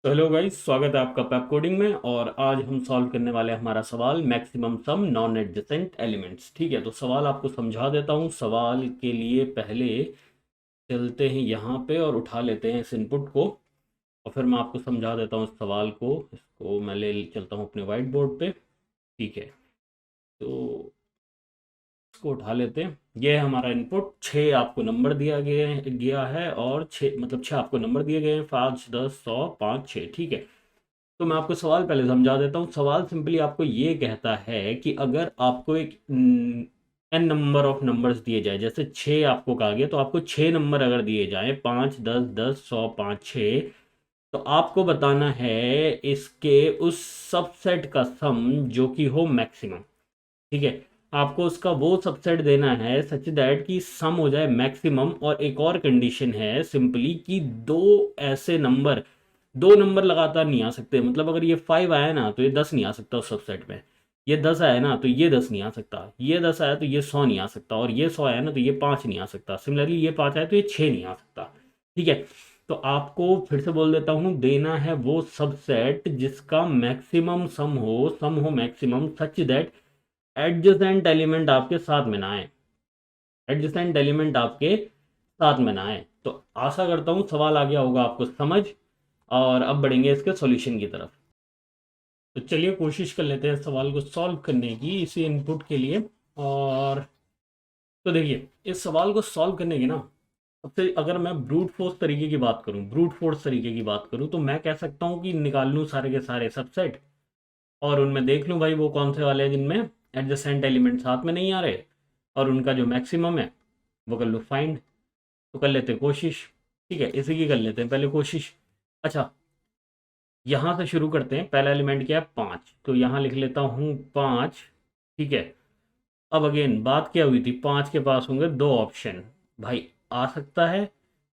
तो hello guys, स्वागत है आपका पैप कोडिंग में। और आज हम सॉल्व करने वाले हैं हमारा सवाल maximum sum non adjacent elements. ठीक है, तो सवाल आपको समझा देता हूँ। सवाल के लिए पहले चलते हैं यहाँ पे और उठा लेते हैं इस इनपुट को, और फिर मैं आपको समझा देता हूँ इस सवाल को। इसको मैं ले चलता हूँ अपने वाइट बोर्ड पे। ठीक है, तो इसको उठा लेते हैं। ये है हमारा इनपुट। 6 आपको नंबर दिया गया है, और 6 मतलब 6 आपको नंबर दिए गए हैं, 5 10 100 5 6। ठीक है, तो मैं आपको सवाल पहले समझा देता हूँ। सवाल सिंपली आपको ये कहता है कि अगर आपको एक एन नंबर ऑफ नंबर्स दिए जाए, जैसे 6 आपको कहा गया, तो आपको 6 नंबर अगर दिए जाएं, 5 10 10 100 5 6, तो आपको बताना है इसके उस सबसेट का सम जो कि हो मैक्सिमम। ठीक है, आपको उसका वो सबसेट देना है सच दैट कि सम हो जाए मैक्सिमम। और एक और कंडीशन है सिंपली कि ऐसे नंबर दो नंबर लगातार नहीं आ सकते। मतलब अगर ये 5 आया ना तो ये 10 नहीं आ सकता उस सबसेट में। ये 10 आया ना तो ये 10 नहीं आ सकता। ये 10 आया तो ये 100 नहीं आ सकता। और ये 100 आया ना तो ये 5 नहीं आ सकता। सिमिलरली ये 5 आया तो ये 6 नहीं आ सकता। ठीक है, तो आपको फिर से बोल देता हूँ, देना है वो सबसेट जिसका मैक्सिमम सम हो maximum such that adjacent element आपके साथ में ना आए। एडजेसेंट एलिमेंट आपके साथ में ना आए। तो आशा करता हूँ सवाल आ गया होगा आपको समझ। और अब बढ़ेंगे इसके सॉल्यूशन की तरफ। तो चलिए कोशिश कर लेते हैं सवाल को सॉल्व करने की इसी इनपुट के लिए। और तो देखिए, इस सवाल को सॉल्व करने की ना, सबसे अगर मैं ब्रूट फोर्स तरीके की बात करूं, ब्रूट फोर्स तरीके की बात करूं, तो मैं कह सकता हूं कि निकाल लूं सारे के सारे सबसेट, और उनमें देख लूं भाई वो कौन से वाले हैं जिनमें एडजेसेंट एलिमेंट साथ में नहीं आ रहे, और उनका जो मैक्सिमम है वो कर लूँ फाइंड। तो कर लेते हैं कोशिश। ठीक है, इसी की कर लेते हैं पहले कोशिश। अच्छा, यहाँ से शुरू करते हैं। पहला एलिमेंट क्या है? 5। तो यहाँ लिख लेता हूँ 5। ठीक है, अब अगेन बात क्या हुई थी? 5 के पास होंगे दो ऑप्शन भाई, आ सकता है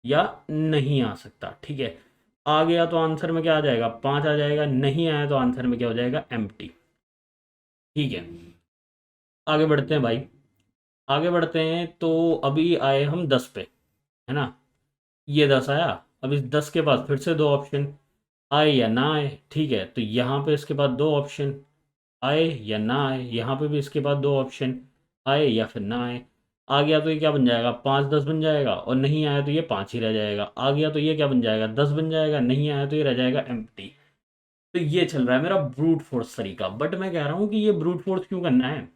या नहीं आ सकता। ठीक है, आ गया तो आंसर में क्या आ जाएगा? 5 आ जाएगा। नहीं आया तो आंसर में क्या हो जाएगा? एम्प्टी। ठीक है, आगे बढ़ते हैं भाई। आगे बढ़ते हैं तो अभी आए हम 10 पे, है ना? ये 10 आया। अब इस 10 के पास फिर से दो ऑप्शन, आए या ना आए। ठीक है, तो यहाँ पे इसके बाद दो ऑप्शन, आए या ना आए। यहाँ पे भी इसके बाद दो ऑप्शन, आए या फिर ना आए। आ गया तो ये क्या बन जाएगा? 5 10 बन जाएगा। और नहीं आया तो ये 5 ही रह जाएगा। आ गया तो ये क्या बन जाएगा? 10 बन जाएगा। नहीं आया तो ये रह जाएगा एम्प्टी। तो ये चल रहा है मेरा ब्रूट फोर्स तरीका। बट मैं कह रहा हूँ कि ये ब्रूट फोर्स क्यों करना है?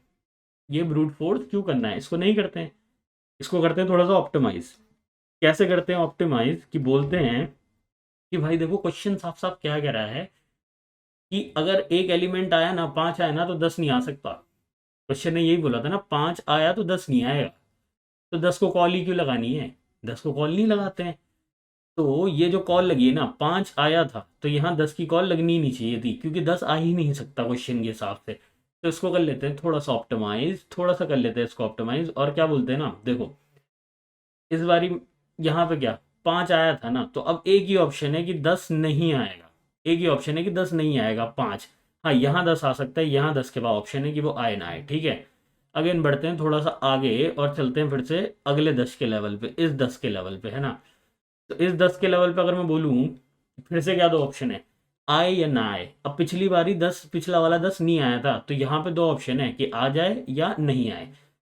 ये ब्रूट फोर्स क्यों करना है? इसको नहीं करते हैं, इसको करते हैं थोड़ा सा ऑप्टिमाइज। कैसे करते हैं ऑप्टिमाइज? कि बोलते हैं कि भाई देखो, क्वेश्चन साफ साफ क्या कह रहा है कि अगर एक एलिमेंट आया ना, 5 आया ना, तो 10 नहीं आ सकता। क्वेश्चन ने यही बोला था ना, 5 आया तो 10 नहीं आएगा। तो 10 को कॉल ही क्यों लगानी है? 10 को कॉल नहीं लगाते हैं। तो ये जो कॉल लगी है ना, 5 आया था तो यहाँ 10 की कॉल लगनी ही नहीं चाहिए थी, क्योंकि 10 आ ही नहीं सकता क्वेश्चन के हिसाब से। तो इसको कर लेते हैं थोड़ा सा ऑप्टिमाइज, थोड़ा सा कर लेते हैं इसको ऑप्टिमाइज। और क्या बोलते हैं ना, देखो इस बारी यहाँ पे क्या, 5 आया था ना, तो अब एक ही ऑप्शन है कि 10 नहीं आएगा। एक ही ऑप्शन है कि 10 नहीं आएगा, 5। हाँ, यहाँ 10 आ सकता है, यहाँ 10 के बाद ऑप्शन है कि वो आए ना आए। ठीक है, अगेन बढ़ते हैं थोड़ा सा आगे और चलते हैं फिर से अगले 10 के लेवल पे, इस 10 के लेवल पे, है ना? तो इस 10 के लेवल पे अगर मैं बोलूँ, फिर से क्या दो ऑप्शन है, आए या ना आए। अब पिछली बारी 10, पिछला वाला 10 नहीं आया था, तो यहाँ पे दो ऑप्शन है कि आ जाए या नहीं आए।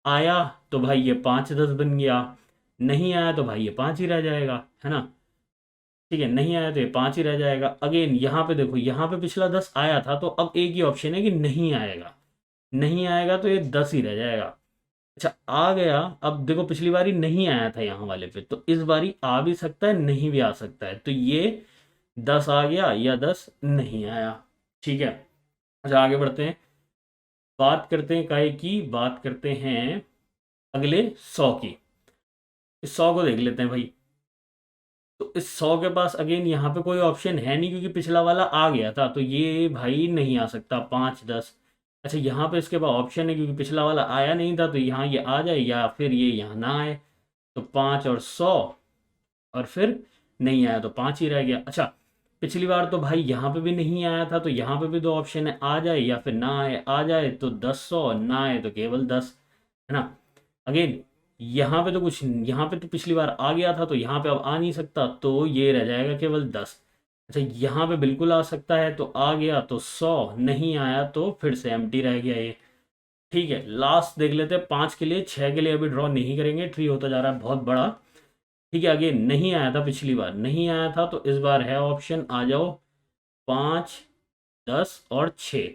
आया तो भाई ये 5 10 बन गया। नहीं आया तो भाई ये 5 ही रह जाएगा, है ना? ठीक है, नहीं आया तो ये 5 ही रह जाएगा। अगेन यहाँ पे देखो, यहाँ पे पिछला 10 आया था, तो अब एक ही ऑप्शन है कि नहीं आएगा। नहीं आएगा तो ये 10 ही रह जाएगा। अच्छा, आ गया। अब देखो पिछली बारी नहीं आया था यहाँ वाले पे, तो इस बारी आ भी सकता है, नहीं भी आ सकता है। तो ये 10 आ गया या 10 नहीं आया। ठीक है, अच्छा आगे बढ़ते हैं। बात करते हैं काय की, बात करते हैं अगले 100 की। इस 100 को देख लेते हैं भाई। तो इस 100 के पास अगेन यहाँ पे कोई ऑप्शन है नहीं, क्योंकि पिछला वाला आ गया था, तो ये भाई नहीं आ सकता 5 10। अच्छा, यहाँ पे इसके पास ऑप्शन है क्योंकि पिछला वाला आया नहीं था, तो यहाँ ये आ जाए या फिर ये यहाँ ना आए। तो 5 और 100, और फिर नहीं आया तो 5 ही रह गया। अच्छा, पिछली बार तो भाई यहाँ पे भी नहीं आया था, तो यहाँ पे भी दो ऑप्शन है, आ जाए या फिर ना आए। आ जाए तो 10 100, ना आए तो केवल 10, है ना? अगेन यहाँ पे तो कुछ, यहाँ पे तो पिछली बार आ गया था, तो यहाँ पे अब आ नहीं सकता, तो ये रह जाएगा केवल 10। अच्छा यहाँ पे बिल्कुल आ सकता है, तो आ गया तो 100, नहीं आया तो फिर से एम्प्टी रह गया ये। ठीक है, लास्ट देख लेते हैं 5 के लिए। 6 के लिए अभी ड्रॉ नहीं करेंगे, ट्री होता जा रहा है बहुत बड़ा। ठीक है, आगे नहीं आया था, पिछली बार नहीं आया था, तो इस बार है ऑप्शन, आ जाओ। 5, 10 और 6।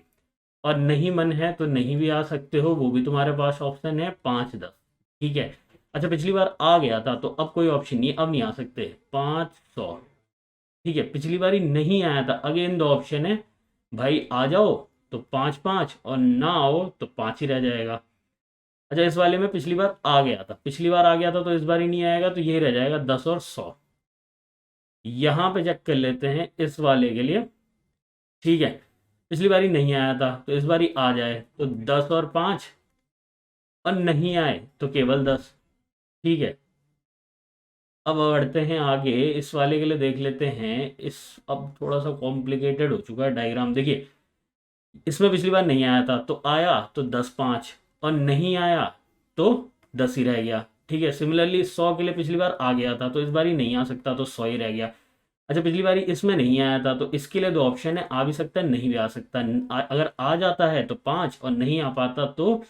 और नहीं मन है तो नहीं भी आ सकते हो, वो भी तुम्हारे पास ऑप्शन है, 5, 10। ठीक है। अच्छा पिछली बार आ गया था, तो अब कोई ऑप्शन नहीं, अब नहीं आ सकते। 500। ठीक है, पिछली बार ही नहीं आया था, अगेन दो ऑप्शन है भाई, आ जाओ तो 5, 5, और ना आओ तो 5 ही रह जाएगा। अच्छा इस वाले में पिछली बार आ गया था, पिछली बार आ गया था, तो इस बार ही नहीं आएगा, तो ये रह जाएगा 10 और 100। यहाँ पे चेक कर लेते हैं इस वाले के लिए। ठीक है, पिछली बार ही नहीं आया था, तो इस बार ही आ जाए तो 10 और 5, और नहीं आए तो केवल 10। ठीक है, अब बढ़ते हैं आगे, इस वाले के लिए देख लेते हैं। इस अब थोड़ा सा कॉम्प्लिकेटेड हो चुका है डायग्राम, देखिए। इसमें पिछली बार नहीं आया था, तो आया तो 10, 5, और नहीं आया तो 10 ही रह गया। ठीक है, सिमिलरली 100 के लिए पिछली बार आ गया था, तो इस बार ही नहीं आ सकता, तो 100 ही रह गया। अच्छा पिछली बार इसमें नहीं आया था, तो इसके लिए दो ऑप्शन है, आ भी सकता है नहीं भी आ सकता। अगर आ जाता है तो 5, और नहीं आ पाता तो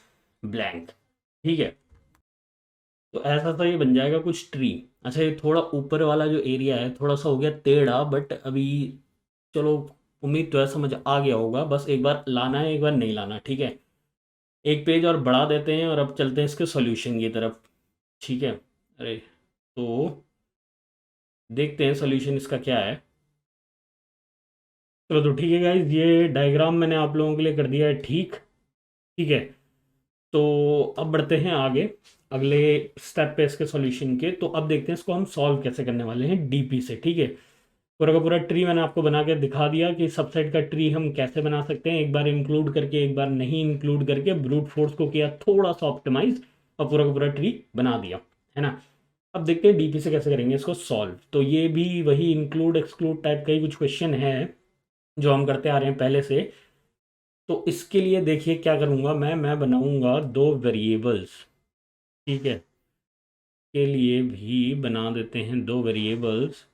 ब्लैंक। ठीक है, तो ऐसा सा ये बन जाएगा कुछ ट्री। अच्छा ये थोड़ा ऊपर वाला जो एरिया है थोड़ा सा हो गया टेढ़ा, बट अभी चलो, उम्मीद तो है समझ आ गया होगा, बस एक बार लाना है, एक बार नहीं लाना। ठीक है, एक पेज और बढ़ा देते हैं, और अब चलते हैं इसके सॉल्यूशन की तरफ। ठीक है, अरे तो देखते हैं सॉल्यूशन इसका क्या है। चलो तो ठीक है गाइज, ये डायग्राम मैंने आप लोगों के लिए कर दिया है ठीक। ठीक है, तो अब बढ़ते हैं आगे, अगले स्टेप पे इसके सॉल्यूशन के। तो अब देखते हैं इसको हम सॉल्व कैसे करने वाले हैं डीपी से। ठीक है, पूरा का पूरा ट्री मैंने आपको बना के दिखा दिया कि सबसेट का ट्री हम कैसे बना सकते हैं, एक बार इंक्लूड करके, एक बार नहीं इंक्लूड करके, ब्रूट फोर्स को किया थोड़ा सा ऑप्टिमाइज, और पूरा का पूरा ट्री बना दिया, है ना। अब देखते हैं डीपी से कैसे करेंगे इसको सॉल्व। तो ये भी वही इंक्लूड एक्सक्लूड टाइप का ही कुछ क्वेश्चन है जो हम करते आ रहे हैं पहले से। तो इसके लिए देखिए क्या करूँगा मैं बनाऊँगा दो वेरिएबल्स। ठीक है, के लिए भी बना देते हैं दो वेरिएबल्स,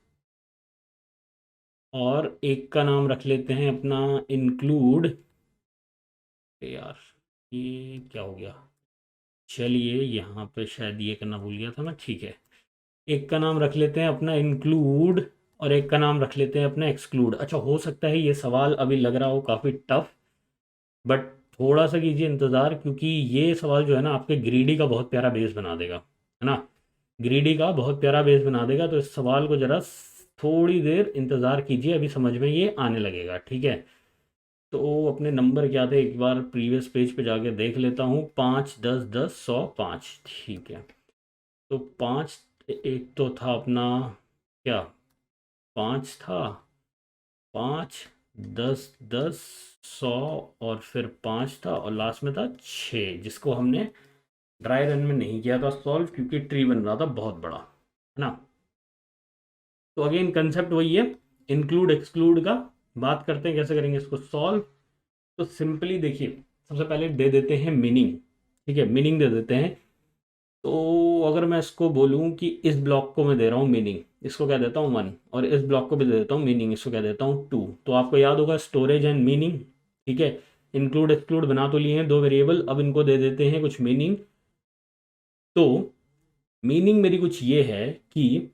और एक का नाम रख लेते हैं अपना इंक्लूड। यार ये क्या हो गया, चलिए यहाँ पे शायद ये करना भूल गया था मैं। ठीक है, एक का नाम रख लेते हैं अपना इंक्लूड, और एक का नाम रख लेते हैं अपना एक्सक्लूड। अच्छा हो सकता है ये सवाल अभी लग रहा हो काफ़ी टफ, बट थोड़ा सा कीजिए इंतज़ार, क्योंकि ये सवाल जो है ना आपके ग्रीडी का बहुत प्यारा बेस बना देगा, है ना। ग्रीडी का बहुत प्यारा बेस बना देगा, तो इस सवाल को ज़रा थोड़ी देर इंतज़ार कीजिए, अभी समझ में ये आने लगेगा। ठीक है, तो अपने नंबर क्या थे एक बार प्रीवियस पेज पे जाके देख लेता हूँ। 5, 10, 10, 100, 5। ठीक है, तो 5, एक तो था अपना क्या, 5 था, 5, 10, 10, 100, और फिर 5 था, और लास्ट में था 6, जिसको हमने ड्राई रन में नहीं किया था सॉल्व, क्योंकि ट्री बन रहा था बहुत बड़ा, है ना। तो अगेन कंसेप्ट वही है, इंक्लूड एक्सक्लूड का। बात करते हैं कैसे करेंगे इसको सॉल्व। तो सिंपली देखिए, सबसे पहले दे देते हैं मीनिंग। ठीक है, मीनिंग दे देते हैं। तो अगर मैं इसको बोलूँ कि इस ब्लॉक को मैं दे रहा हूँ मीनिंग, इसको क्या देता हूँ 1, और इस ब्लॉक को भी दे देता हूँ मीनिंग, इसको क्या देता हूँ 2। तो आपको याद होगा स्टोरेज एंड मीनिंग। ठीक है, इंक्लूड एक्सक्लूड बना तो लिए हैं दो वेरिएबल, अब इनको दे देते हैं कुछ मीनिंग। तो मीनिंग मेरी कुछ ये है कि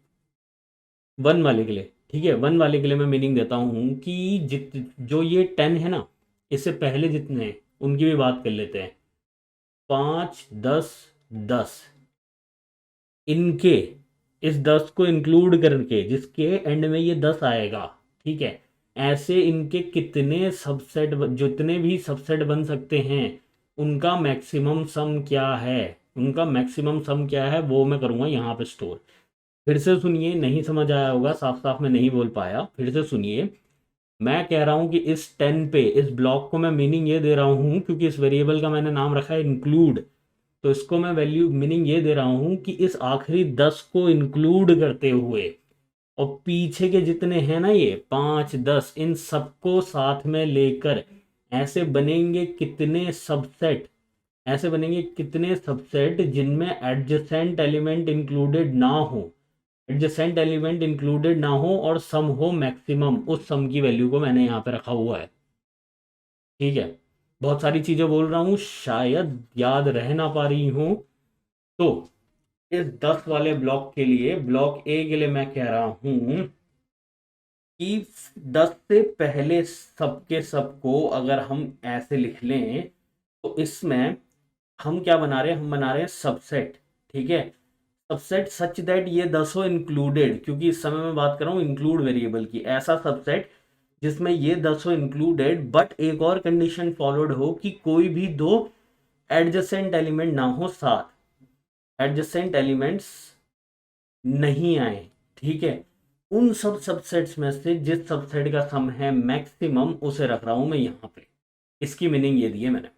1 वाले के लिए, ठीक है, 1 वाले के लिए मैं मीनिंग देता हूँ कि जित जो ये 10 है ना, इससे पहले जितने हैं उनकी भी बात कर लेते हैं। 5, 10, 10, इनके, इस 10 को इंक्लूड करके जिसके एंड में ये 10 आएगा। ठीक है, ऐसे इनके कितने सबसेट, जितने भी सबसेट बन सकते हैं, उनका मैक्सिमम सम क्या है, उनका मैक्सिमम सम क्या है, वो मैं करूँगा यहाँ पे स्टोर। फिर से सुनिए, नहीं समझ आया होगा, साफ साफ मैं नहीं बोल पाया, फिर से सुनिए। मैं कह रहा हूँ कि इस 10 पे, इस ब्लॉक को मैं मीनिंग ये दे रहा हूँ, क्योंकि इस वेरिएबल का मैंने नाम रखा है इंक्लूड, तो इसको मैं वैल्यू मीनिंग ये दे रहा हूँ कि इस आखिरी 10 को इंक्लूड करते हुए, और पीछे के जितने हैं ना ये 5, 10, इन सबको साथ में लेकर ऐसे बनेंगे कितने सबसेट, ऐसे बनेंगे कितने सबसेट जिनमें एडजेसेंट एलिमेंट इंक्लूडेड ना हो। एडजेसेंट एलिमेंट इंक्लूडेड ना हो और सम हो मैक्सिमम, उस सम की वैल्यू को मैंने यहाँ पे रखा हुआ है। ठीक है, बहुत सारी चीजें बोल रहा हूँ, शायद याद रह ना पा रही हूँ। तो इस 10 वाले ब्लॉक के लिए, ब्लॉक ए के लिए मैं कह रहा हूं कि 10 से पहले सबके सबको अगर हम ऐसे लिख लें तो इसमें हम क्या बना रहे हैं, हम बना रहे हैं सबसेट। ठीक है, सबसेट सच दैट ये 10 हो इंक्लूडेड, क्योंकि इस समय मैं बात कर रहा हूं इंक्लूड वेरिएबल की, ऐसा सबसेट जिसमें ये 10 हो इंक्लूडेड, बट एक और कंडीशन फॉलोड हो कि कोई भी दो एडजेसेंट एलिमेंट ना हो साथ, एडजेसेंट एलिमेंट्स नहीं आए। ठीक है, उन सब सबसेट्स में से जिस सबसेट का सम है मैक्सिमम, उसे रख रहा हूं मैं यहाँ पे। इसकी मीनिंग ये दी है मैंने।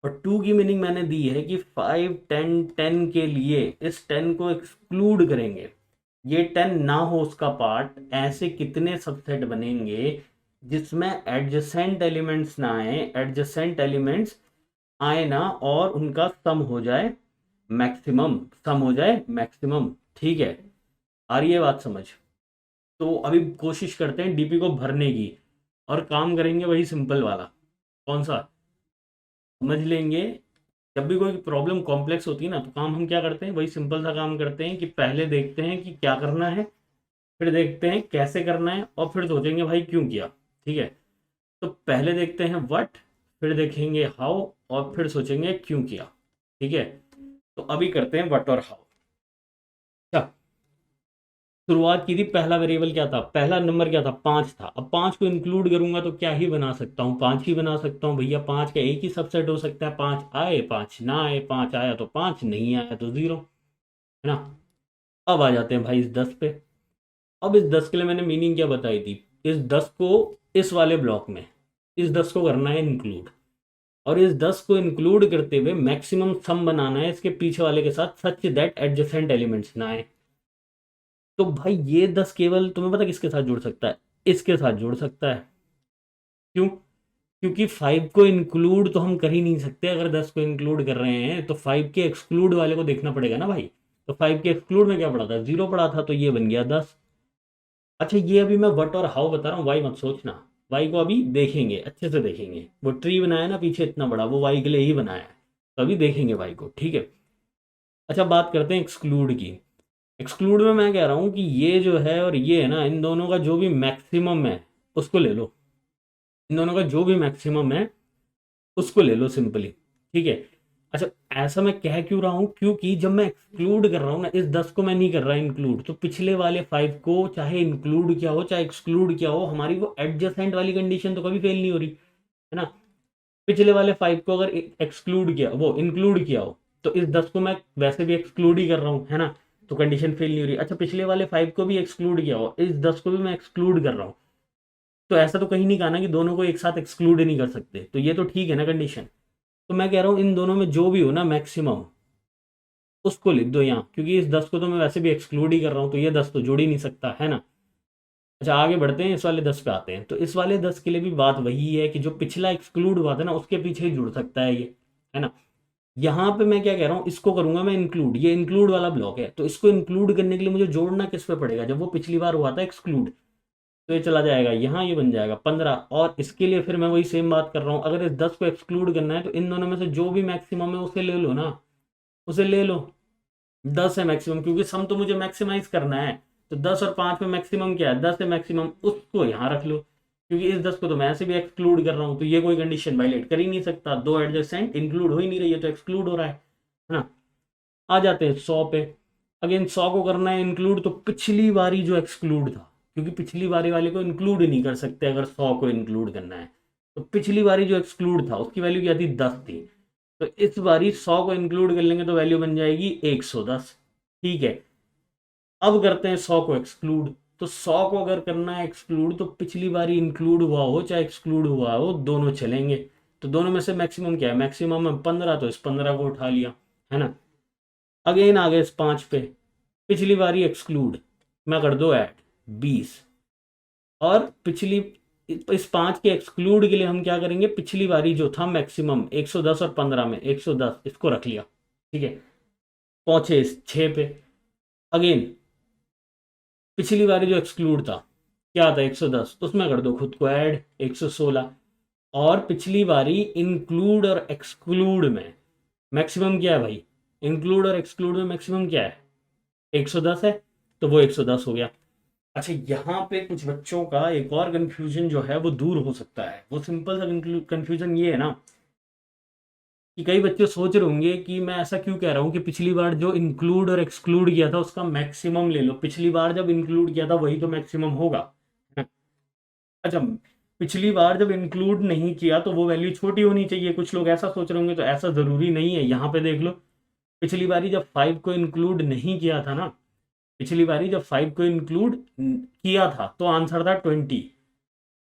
और 2 की मीनिंग मैंने दी है कि 5, 10, 10 के लिए इस 10 को एक्सक्लूड करेंगे, ये 10 ना हो उसका पार्ट। ऐसे कितने सबसेट बनेंगे जिसमें एडजेसेंट एलिमेंट्स ना आए, एडजेसेंट एलिमेंट्स आए ना, और उनका सम हो जाए मैक्सिमम, सम हो जाए मैक्सिमम। ठीक है, आ रही है बात समझ? तो अभी कोशिश करते हैं डीपी को भरने की, और काम करेंगे वही सिंपल वाला। कौन सा? समझ लेंगे। जब भी कोई प्रॉब्लम कॉम्प्लेक्स होती है ना, तो काम हम क्या करते हैं, वही सिंपल सा काम करते हैं कि पहले देखते हैं कि क्या करना है, फिर देखते हैं कैसे करना है, और फिर सोचेंगे भाई क्यों किया। ठीक है, तो पहले देखते हैं व्हाट, फिर देखेंगे हाउ, और फिर सोचेंगे क्यों किया। ठीक है, तो अभी करते हैं व्हाट और हाउ। अच्छा, शुरुआत की थी, पहला वेरिएबल क्या था, पहला नंबर क्या था, 5 था। अब 5 को इंक्लूड करूंगा तो क्या ही बना सकता हूँ, 5 ही बना सकता हूँ भैया। 5 का एक ही सबसेट हो सकता है, 5 आए 5 ना आए, 5 आया तो 5, नहीं आया तो 0, है ना। अब आ जाते हैं भाई इस 10 पे। अब इस 10 के लिए मैंने मीनिंग क्या बताई थी, इस 10 को इस वाले ब्लॉक में, इस 10 को करना है इंक्लूड, और इस 10 को इंक्लूड करते हुए मैक्सिमम सम बनाना है इसके पीछे वाले के साथ, सच दैट एडजेसेंट एलिमेंट्स ना आए। तो भाई ये 10 केवल तुम्हें पता किसके साथ जुड़ सकता है, इसके साथ जुड़ सकता है। क्यों? क्योंकि 5 को इंक्लूड तो हम कर ही नहीं सकते, अगर 10 को इंक्लूड कर रहे हैं तो 5 के एक्सक्लूड वाले को देखना पड़ेगा ना भाई। तो 5 के एक्सक्लूड में क्या पड़ा था, 0 पड़ा था, तो ये बन गया 10। अच्छा, ये अभी मैं व्हाट और हाउ बता रहा हूँ, वाई मत सोचना। वाई को अभी देखेंगे, अच्छे से देखेंगे। वो ट्री बनाया ना पीछे इतना बड़ा, वो वाई के लिए ही बनाया है, तो अभी देखेंगे वाई को। ठीक है, अच्छा बात करते हैं एक्सक्लूड की। एक्सक्लूड में मैं कह रहा हूँ कि ये जो है और ये है ना, इन दोनों का जो भी मैक्सिमम है उसको ले लो, इन दोनों का जो भी मैक्सिमम है उसको ले लो सिंपली। ठीक है, अच्छा ऐसा मैं कह क्यों रहा हूँ, क्योंकि जब मैं एक्सक्लूड कर रहा हूँ ना, इस 10 को मैं नहीं कर रहा इंक्लूड, तो पिछले वाले 5 को चाहे इंक्लूड किया हो चाहे एक्सक्लूड किया हो, हमारी वो एडजेसेंट वाली कंडीशन तो कभी फेल नहीं हो रही, है ना। पिछले वाले 5 को अगर एक्सक्लूड किया, वो इंक्लूड किया हो, तो इस 10 को मैं वैसे भी एक्सक्लूड ही कर रहा हूँ, है ना, तो कंडीशन फेल नहीं हो रही। अच्छा, पिछले वाले 5 को भी एक्सक्लूड किया हो, इस 10 को भी मैं एक्सक्लूड कर रहा हूँ, तो ऐसा तो कहीं नहीं कहा ना कि दोनों को एक साथ एक्सक्लूड नहीं कर सकते, तो ये तो ठीक है ना कंडीशन। तो मैं कह रहा हूँ इन दोनों में जो भी हो ना मैक्सिमम, उसको लिख दो यहाँ, क्योंकि इस 10 को तो मैं वैसे भी एक्सक्लूड ही कर रहा हूँ, तो ये 10 तो जोड़ ही नहीं सकता, है ना। अच्छा आगे बढ़ते हैं, इस वाले 10 पे आते हैं। तो इस वाले 10 के लिए भी बात वही है कि जो पिछला एक्सक्लूड हुआ था ना, उसके पीछे ही जुड़ सकता है ये, है ना। यहाँ पे मैं क्या कह रहा हूँ, इसको करूंगा मैं इंक्लूड, ये इंक्लूड वाला ब्लॉक है, तो इसको इंक्लूड करने के लिए मुझे जोड़ना किस पे पड़ेगा, जब वो पिछली बार हुआ था एक्सक्लूड, तो ये चला जाएगा यहाँ, ये बन जाएगा 15। और इसके लिए फिर मैं वही सेम बात कर रहा हूँ, अगर इस 10 को एक्सक्लूड करना है तो इन दोनों में से जो भी मैक्सिमम है उसे ले लो ना, उसे ले लो। 10 है मैक्सिमम, क्योंकि सम तो मुझे मैक्सिमाइज करना है, तो 10 और 5 में मैक्सिमम क्या है, 10 है मैक्सिमम, उसको यहाँ रख लो, क्योंकि इस 10 को तो मैं ऐसे भी एक्सक्लूड कर रहा हूँ, तो ये कोई कंडीशन वायलेट कर ही नहीं सकता, दो एडजेसेंट इंक्लूड हो ही नहीं रही है, तो एक्सक्लूड हो रहा है ना। आ जाते हैं 100 पे। अगेन 100 को करना है इंक्लूड, तो पिछली बारी जो एक्सक्लूड था, क्योंकि पिछली बारी वाले को इंक्लूड ही नहीं कर सकते अगर 100 को इंक्लूड करना है, तो पिछली बारी जो एक्सक्लूड था उसकी वैल्यू क्या थी, 10 थी, तो इस बारी 100 को इंक्लूड कर लेंगे तो वैल्यू बन जाएगी 110। ठीक है, अब करते हैं 100 को एक्सक्लूड। तो 100 को अगर करना है एक्सक्लूड, तो पिछली बारी इंक्लूड हुआ हो चाहे एक्सक्लूड हुआ हो, दोनों चलेंगे। तो दोनों में से मैक्सिमम क्या है, मैक्सिमम है 15, तो इस 15 को उठा लिया, है ना। अगेन आ गए इस 5 पे, पिछली बारी एक्सक्लूड, मैं कर दो ऐड 20, और पिछली, इस 5 के एक्सक्लूड के लिए हम क्या करेंगे, पिछली बारी जो था मैक्सिमम 110 और 15 में 110, इसको रख लिया। ठीक है, पहुंचे इस 6 पे। अगेन पिछली बारी जो एक्सक्लूड था क्या था 110, उसमें कर दो खुद को ऐड 116। और पिछली बारी इंक्लूड और एक्सक्लूड में मैक्सिमम क्या है भाई, इंक्लूड और एक्सक्लूड में मैक्सिमम क्या है 110 है, तो वो 110 हो गया। अच्छा, यहाँ पे कुछ बच्चों का एक और कंफ्यूजन जो है वो दूर हो सकता है। वो सिंपल सा कंफ्यूजन ये है ना कि कई बच्चे सोच रहे होंगे कि मैं ऐसा क्यों कह रहा हूँ कि पिछली बार जो इंक्लूड और एक्सक्लूड किया था उसका मैक्सिमम ले लो, पिछली बार जब इंक्लूड किया था वही तो मैक्सिमम होगा। अच्छा, पिछली बार जब इंक्लूड नहीं किया तो वो वैल्यू छोटी होनी चाहिए, कुछ लोग ऐसा सोच रहे होंगे, तो ऐसा ज़रूरी नहीं है। यहाँ पे देख लो, पिछली बारी जब 5 को इंक्लूड नहीं किया था ना, पिछली बारी जब 5 को इंक्लूड किया था तो आंसर था 20,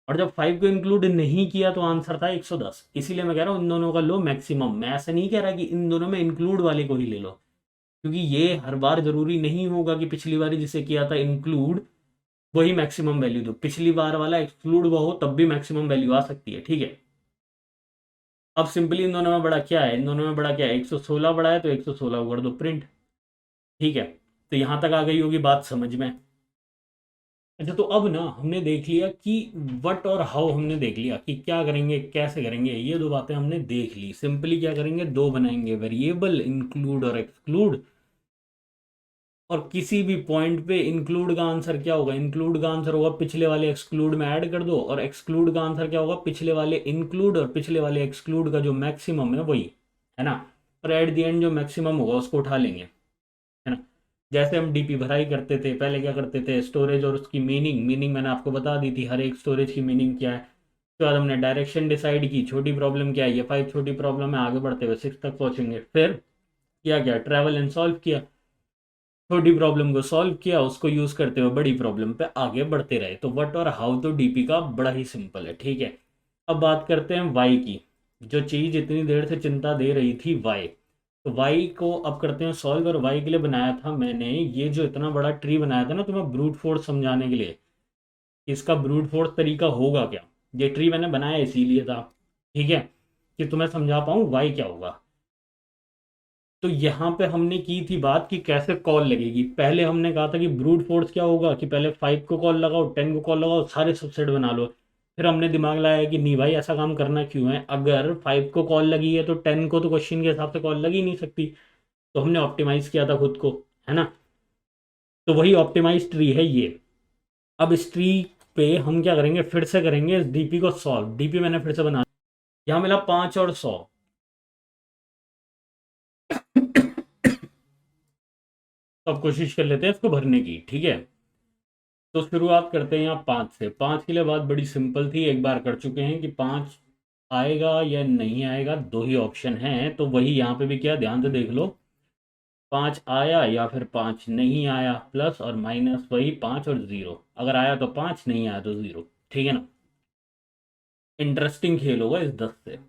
और जब 5 को इंक्लूड नहीं किया तो आंसर था 110। इसीलिए मैं कह रहा हूँ इन दोनों का लो मैक्सिमम। मैं ऐसा नहीं कह रहा कि इन दोनों में इंक्लूड वाले को ही ले लो, क्योंकि ये हर बार जरूरी नहीं होगा कि पिछली बारी जिसे किया था इंक्लूड वही मैक्सिमम वैल्यू दो, पिछली बार वाला एक्सक्लूड हुआ हो तब भी मैक्सिमम वैल्यू आ सकती है। ठीक है, अब सिंपली इन दोनों में बड़ा क्या है, इन दोनों में बड़ा क्या है, 116 बड़ा है तो 116 कर दो प्रिंट। ठीक है, तो यहां तक आ गई होगी बात समझ में। अच्छा, तो अब ना हमने देख लिया कि व्हाट और हाउ, हमने देख लिया कि क्या करेंगे कैसे करेंगे, ये दो बातें हमने देख ली। सिंपली क्या करेंगे, दो बनाएंगे वेरिएबल, इंक्लूड और एक्सक्लूड। और किसी भी पॉइंट पे इंक्लूड का आंसर क्या होगा, इंक्लूड का आंसर होगा पिछले वाले एक्सक्लूड में ऐड कर दो, और एक्सक्लूड का आंसर क्या होगा, पिछले वाले इंक्लूड और पिछले वाले एक्सक्लूड का जो मैक्सिमम है वही, है ना। और एट द एंड जो मैक्सिमम होगा उसको उठा लेंगे, है ना। जैसे हम डीपी भराई करते थे पहले, क्या करते थे, स्टोरेज और उसकी मीनिंग, मैंने आपको बता दी थी, हर एक स्टोरेज की मीनिंग क्या है। उसके बाद हमने डायरेक्शन डिसाइड की, छोटी प्रॉब्लम क्या है, ये 5 छोटी प्रॉब्लम है, आगे बढ़ते हुए 6 तक पहुंचेंगे। फिर किया क्या, ट्रैवल एंड सॉल्व किया, छोटी प्रॉब्लम को सॉल्व किया, उसको यूज करते हुए बड़ी प्रॉब्लम पे आगे बढ़ते रहे। तो व्हाट और हाउ तो डीपी का बड़ा ही सिंपल है। ठीक है, अब बात करते हैं वाई की, जो चीज इतनी देर से चिंता दे रही थी वाई। तो वाई को अब करते हैं सॉल्व। और वाई के लिए बनाया था मैंने ये जो इतना बड़ा ट्री बनाया था ना तुम्हें ब्रूट फोर्स समझाने के लिए, इसका ब्रूट फोर्स तरीका होगा क्या, ये ट्री मैंने बनाया इसीलिए था, ठीक है, कि तुम्हें समझा पाऊँ वाई क्या होगा। तो यहाँ पे हमने की थी बात कि कैसे कॉल लगेगी। पहले हमने कहा था कि ब्रूट फोर्स क्या होगा, कि पहले 5 को कॉल लगाओ, 10 को कॉल लगाओ, सारे सबसेट बना लो। फिर हमने दिमाग लगाया कि नहीं भाई ऐसा काम करना क्यों है, अगर 5 को कॉल लगी है तो 10 को तो क्वेश्चन के हिसाब से कॉल लग ही नहीं सकती। तो हमने ऑप्टिमाइज किया था खुद को, है ना। तो वही ऑप्टिमाइज ट्री है ये। अब इस ट्री पे हम क्या करेंगे, फिर से करेंगे इस डीपी को सॉल्व। डीपी मैंने फिर से बना, यहाँ मिला 5 और 100। तो अब कोशिश कर लेते हैं इसको भरने की, ठीक है। तो शुरुआत करते हैं यहाँ 5 से। 5 के लिए बात बड़ी सिंपल थी, एक बार कर चुके हैं कि 5 आएगा या नहीं आएगा, दो ही ऑप्शन हैं। तो वही यहाँ पे भी किया, ध्यान से देख लो, 5 आया या फिर 5 नहीं आया, प्लस और माइनस वही 5 और 0। अगर आया तो 5, नहीं आया तो 0, ठीक है ना। इंटरेस्टिंग खेल होगा इस 10 से।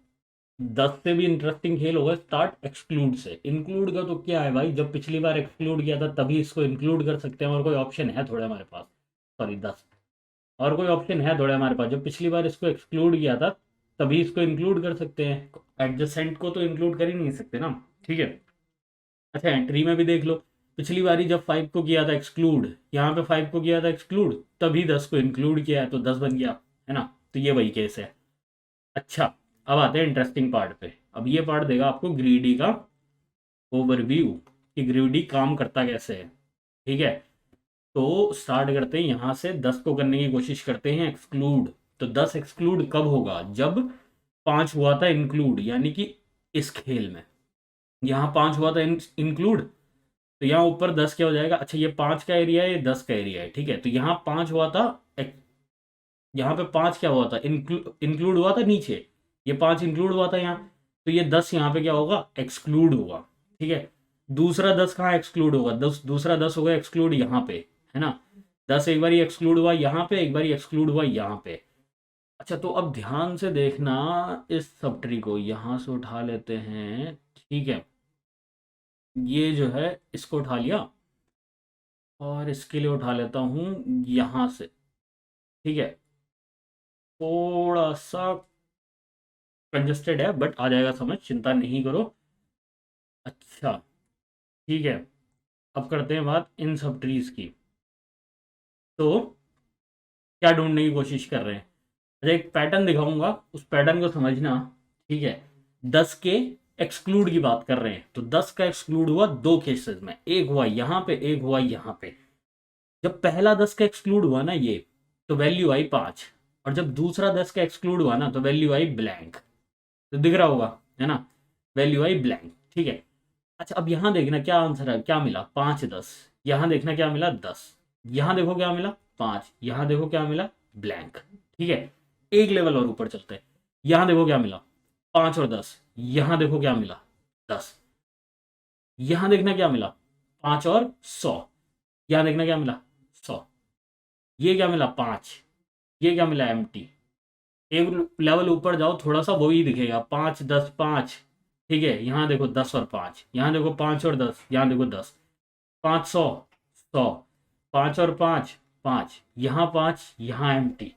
10 से भी इंटरेस्टिंग खेल होगा स्टार्ट एक्सक्लूड से। इंक्लूड का तो क्या है भाई, जब पिछली बार एक्सक्लूड किया था तभी इसको इंक्लूड कर सकते हैं, और कोई ऑप्शन है थोड़ा हमारे पास, सॉरी 10, और कोई ऑप्शन है थोड़ा हमारे पास, जब पिछली बार इसको एक्सक्लूड किया था तभी इसको इंक्लूड कर सकते हैं। एडजेसेंट को तो इंक्लूड कर ही नहीं सकते ना, ठीक है। अच्छा, एंट्री में भी देख लो, पिछली बारी जब 5 को किया था एक्सक्लूड, यहाँ पे 5 को किया था एक्सक्लूड, तभी 10 को इंक्लूड किया है तो 10 बन गया, है ना। तो ये वही केस है। अच्छा, अब आते हैं इंटरेस्टिंग पार्ट पे। अब ये पार्ट देगा आपको ग्रीडी का ओवरव्यू, कि ग्रीडी काम करता कैसे है, ठीक है। तो स्टार्ट करते हैं यहाँ से, 10 को करने की कोशिश करते हैं एक्सक्लूड। तो 10 एक्सक्लूड कब होगा, जब 5 हुआ था इंक्लूड, यानी कि इस खेल में यहाँ 5 हुआ था इंक्लूड, तो यहाँ ऊपर 10 क्या हो जाएगा। अच्छा, ये 5 का एरिया है, ये 10 का एरिया है, ठीक है। तो यहाँ 5 हुआ था, यहाँ पे 5 क्या हुआ था, इंक्लूड हुआ था नीचे, ये 5 इंक्लूड हुआ था यहाँ। तो ये 10 यहाँ पे क्या होगा, एक्सक्लूड होगा, ठीक है। दूसरा 10 कहाँ एक्सक्लूड होगा, दूसरा 10 होगा एक्सक्लूड यहाँ पे, है ना। 10 एक बार एक्सक्लूड हुआ यहाँ पे, एक बार एक्सक्लूड हुआ यहाँ पे। अच्छा, तो अब ध्यान से देखना, इस सब ट्री को यहाँ से उठा लेते हैं, ठीक है। ये जो है इसको उठा लिया, और इसके लिए उठा लेता हूँ यहाँ से, ठीक है। थोड़ा सा कंजस्टेड है बट आ जाएगा समझ, चिंता नहीं करो। अच्छा, ठीक है, अब करते हैं बात इन सब ट्रीज की। तो क्या ढूंढने की कोशिश कर रहे हैं? अच्छा, एक पैटर्न दिखाऊंगा, उस पैटर्न को समझना। ठीक है, 10 के एक्सक्लूड की बात कर रहे हैं, तो 10 का एक्सक्लूड हुआ दो केसेस में, एक हुआ यहाँ पे, एक हुआ यहाँ पे। जब पहला 10 का एक्सक्लूड हुआ ना ये, तो वैल्यू आई 5, और जब दूसरा 10 का एक्सक्लूड हुआ ना, तो वैल्यू आई ब्लैंक। तो दिख रहा होगा, है ना, वैल्यू आई ब्लैंक। ठीक है। अच्छा, अब यहाँ देखना क्या आंसर है, क्या मिला, 5 10। यहाँ देखना क्या मिला, 10। यहाँ देखो क्या मिला, 5। यहाँ देखो क्या मिला, ब्लैंक। ठीक है, एक लेवल और ऊपर चलते हैं। यहाँ देखो क्या मिला, 5 और 10। यहाँ देखो क्या मिला, 10। यहाँ देखना क्या मिला, 5 और 100। यहाँ देखना क्या मिला, 100। ये क्या मिला, 5। ये क्या मिला, एम्प्टी। एक लेवल ऊपर जाओ थोड़ा सा, वही दिखेगा, 5 10 5। ठीक है, यहाँ देखो 10 और 5, यहाँ देखो 5 और 10, यहाँ देखो 10। 500 100, 5 और 5 5, यहाँ 5, यहाँ एम्प्टी।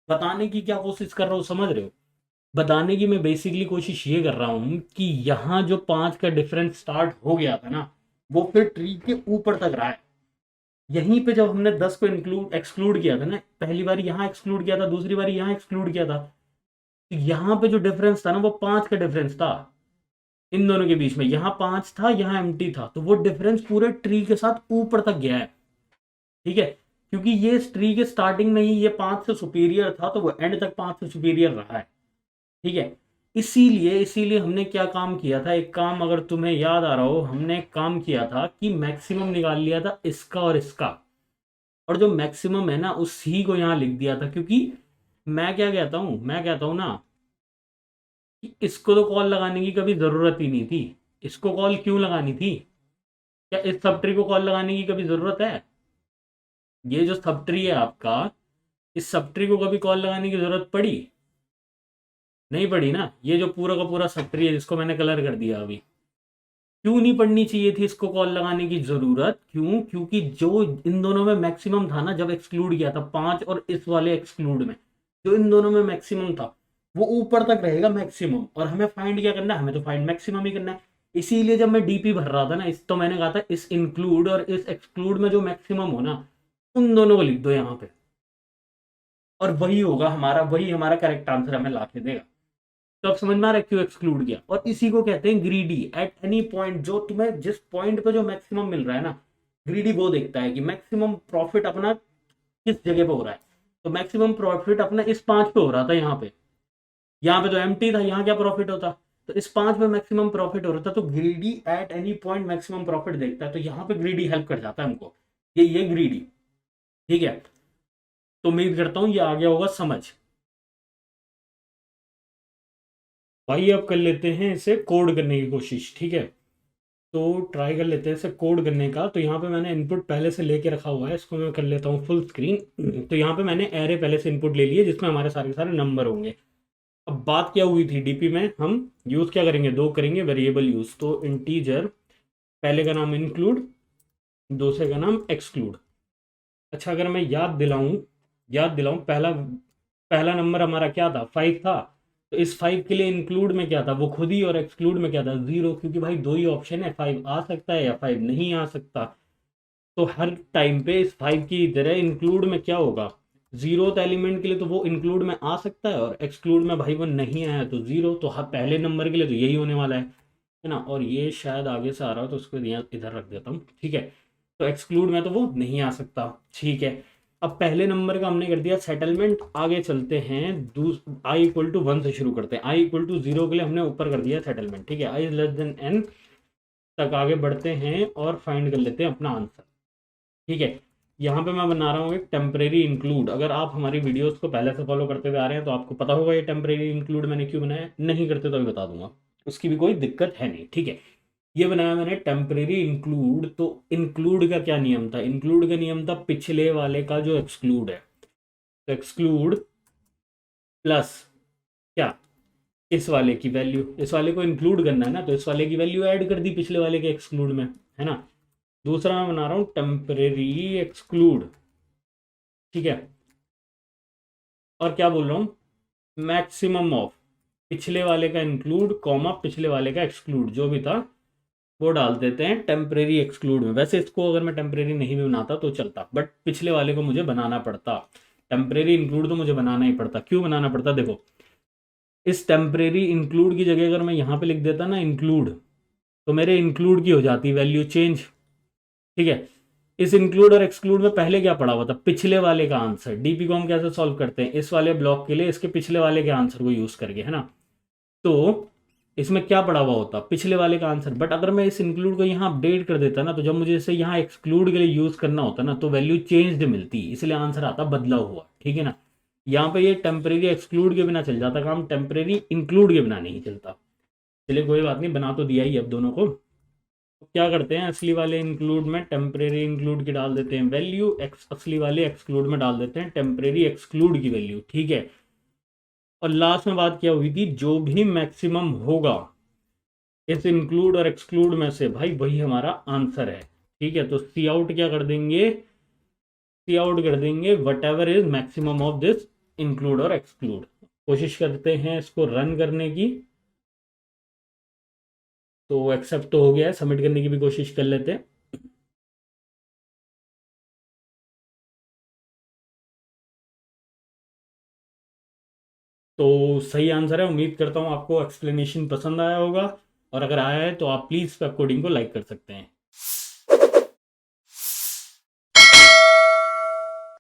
बताने की क्या कोशिश कर रहा हूँ, समझ रहे हो? बताने की मैं बेसिकली कोशिश ये कर रहा हूँ कि यहाँ जो 5 का डिफरेंस स्टार्ट हो गया था ना, वो फिर ट्री के ऊपर तक रहा है। यहीं पे जब हमने 10 को इंक्लूड एक्सक्लूड किया था ना, पहली बार यहाँ एक्सक्लूड किया था, दूसरी बार यहाँ एक्सक्लूड किया था, तो यहाँ पे जो डिफरेंस था ना, वो 5 का डिफरेंस था इन दोनों के बीच में। यहाँ 5 था, यहाँ एम्प्टी था, तो वो डिफरेंस पूरे ट्री के साथ ऊपर तक गया है। ठीक है, क्योंकि ये इस ट्री के स्टार्टिंग में ही ये 5 से सुपीरियर था, तो वो एंड तक 5 से सुपीरियर रहा है। ठीक है, इसीलिए इसीलिए हमने क्या काम किया था, एक काम अगर तुम्हें याद आ रहा हो, हमने एक काम किया था कि मैक्सिमम निकाल लिया था इसका और इसका, और जो मैक्सिमम है ना उसी को यहाँ लिख दिया था। क्योंकि मैं क्या कहता हूँ, मैं कहता हूँ ना कि इसको तो कॉल लगाने की कभी जरूरत ही नहीं थी। इसको कॉल क्यों लगानी थी? क्या इस सब ट्री को कॉल लगाने की कभी जरूरत है? ये जो सब ट्री है आपका, इस सब ट्री को कभी कॉल लगाने की जरूरत पड़ी? नहीं पड़ी ना। ये जो पूरा का पूरा सब ट्री है, जिसको मैंने कलर कर दिया अभी, क्यों नहीं पड़नी चाहिए थी इसको कॉल लगाने की जरूरत? क्यों? क्योंकि जो इन दोनों में मैक्सिमम था ना, जब एक्सक्लूड किया था 5 और इस वाले एक्सक्लूड में, जो इन दोनों में मैक्सिमम था, वो ऊपर तक रहेगा मैक्सिमम। और हमें फाइंड क्या करना है, हमें तो फाइंड मैक्सिमम ही करना है। इसीलिए जब मैं डीपी भर रहा था ना, इस तो मैंने कहा था इस इंक्लूड और इस एक्सक्लूड में जो मैक्सिमम हो ना, उन दोनों को लिख दो यहाँ पे, और वही होगा हमारा, वही हमारा करेक्ट आंसर हमें ला के देगा। तो अब समझ में आ रहा है क्यों एक्सक्लूड किया। और इसी को कहते हैं ग्रीडी। एट एनी पॉइंट, जो तुम्हें जिस पॉइंट पे जो मैक्सिमम मिल रहा है ना, ग्रीडी वो देखता है कि मैक्सिमम प्रॉफिट अपना किस जगह पे हो रहा है। तो मैक्सिमम प्रॉफिट अपना इस 5 पे हो रहा था, यहाँ पे तो एम्प्टी था, यहाँ क्या प्रॉफिट होता? तो इस 5 में मैक्सिमम प्रॉफिट हो रहा था, तो greedy at any point maximum profit देखता है, तो यहाँ पे ग्रीडी हेल्प कर जाता है हमको। ये ग्रीडी। ठीक है, तो उम्मीद करता हूँ ये आ गया होगा समझ। भाई अब कर लेते हैं इसे कोड करने की कोशिश। ठीक है, तो ट्राई कर लेते हैं इसे कोड करने का। तो यहाँ पे मैंने इनपुट पहले से लेके रखा हुआ है, इसको मैं कर लेता हूँ फुल स्क्रीन। तो यहाँ पे मैंने एरे पहले से इनपुट ले लिए, जिसमें हमारे सारे के सारे नंबर होंगे। अब बात क्या हुई थी, डीपी में हम यूज़ क्या करेंगे, दो करेंगे वेरिएबल यूज़। तो इंटीजर, पहले का नाम इंक्लूड, दूसरे का नाम एक्सक्लूड। अच्छा, अगर मैं याद दिलाऊं, पहला पहला नंबर हमारा क्या था, 5 था। तो इस 5 के लिए इंक्लूड में क्या था, वो खुद ही, और एक्सक्लूड में क्या था, 0। क्योंकि भाई दो ही ऑप्शन है, 5 आ सकता है या 5 नहीं आ सकता। तो हर टाइम पे इस 5 की तरह इंक्लूड में क्या होगा, 0th एलिमेंट के लिए तो वो इंक्लूड में आ सकता है, और एक्सक्लूड में भाई वो नहीं आया तो 0। तो हर पहले नंबर के लिए तो यही होने वाला है ना। और ये शायद आगे से आ रहा हो, तो उसको इधर रख देता हूँ। ठीक है, तो एक्सक्लूड में तो वो नहीं आ सकता। ठीक है, अब पहले नंबर का हमने कर दिया सेटलमेंट। आगे चलते हैं, आई इक्वल टू 1 से शुरू करते हैं। आई इक्वल टू 0 के लिए हमने ऊपर कर दिया सेटलमेंट। ठीक है, आई लेस देन एन तक आगे बढ़ते हैं और फाइंड कर लेते हैं अपना आंसर। ठीक है, यहाँ पे मैं बना रहा हूँ एक टेम्परेरी इंक्लूड। अगर आप हमारी वीडियोस को पहले से फॉलो करते हुए आ रहे हैं, तो आपको पता होगा ये टेम्परेरी इंक्लूड मैंने क्यों बनाया। नहीं करते तो भी बता दूंगा, उसकी भी कोई दिक्कत है नहीं। ठीक है, ये बनाया मैंने टेम्परेरी इंक्लूड। तो इंक्लूड का क्या नियम था, इंक्लूड का नियम था पिछले वाले का जो एक्सक्लूड है, तो एक्सक्लूड प्लस क्या, इस वाले की वैल्यू। इस वाले को इंक्लूड करना है ना, तो इस वाले की वैल्यू ऐड कर दी पिछले वाले के एक्सक्लूड में, है ना। दूसरा मैं बना रहा हूँ टेम्परेरी एक्सक्लूड। ठीक है, और क्या बोल रहा हूँ, मैक्सिमम ऑफ पिछले वाले का इंक्लूड कॉमा पिछले वाले का एक्सक्लूड, जो भी था वो डाल देते हैं टेम्परेरी एक्सक्लूड में। वैसे इसको अगर मैं टेम्परेरी नहीं भी बनाता तो चलता, बट पिछले वाले को मुझे बनाना पड़ता। टेम्परेरी इंक्लूड तो मुझे बनाना ही पड़ता। क्यों बनाना पड़ता, देखो इस टेम्परेरी इंक्लूड की जगह अगर मैं यहाँ पे लिख देता ना इंक्लूड, तो मेरे इंक्लूड की हो जाती वैल्यू चेंज। ठीक है, इस इंक्लूड और एक्सक्लूड में पहले क्या पड़ा हुआ था, पिछले वाले का आंसर। डीपी को हम कैसे सॉल्व करते हैं, इस वाले ब्लॉक के लिए इसके पिछले वाले के आंसर को यूज करके, है ना। तो इसमें क्या पड़ा हुआ होता, पिछले वाले का आंसर। बट अगर मैं इस इंक्लूड को यहाँ अपडेट कर देता ना, तो जब मुझे इसे यहाँ एक्सक्लूड के लिए यूज करना होता ना, तो वैल्यू चेंज्ड मिलती, इसलिए आंसर आता बदला हुआ। ठीक है ना। यहाँ पे ये टेम्परेरी एक्सक्लूड के बिना चल जाता काम, टेम्परेरी इंक्लूड के बिना नहीं चलता। चलिए कोई बात नहीं, बना तो दिया ही अब दोनों को। तो क्या करते हैं, असली वाले इंक्लूड में टेम्परेरी इंक्लूड की डाल देते हैं वैल्यू, असली वाले एक्सक्लूड में डाल देते हैं टेम्परेरी एक्सक्लूड की वैल्यू। ठीक है, और लास्ट में बात क्या हुई थी, जो भी मैक्सिमम होगा इस इंक्लूड और एक्सक्लूड में से, भाई वही हमारा आंसर है। ठीक है, तो सी आउट क्या कर देंगे, सी आउट कर देंगे what ever is maximum of this include और एक्सक्लूड। कोशिश करते हैं इसको रन करने की। तो एक्सेप्ट तो हो गया है, सबमिट करने की भी कोशिश कर लेते हैं। तो सही आंसर है। उम्मीद करता हूँ आपको एक्सप्लेनेशन पसंद आया होगा, और अगर आया है तो आप प्लीज़ वेब कोडिंग को लाइक कर सकते हैं।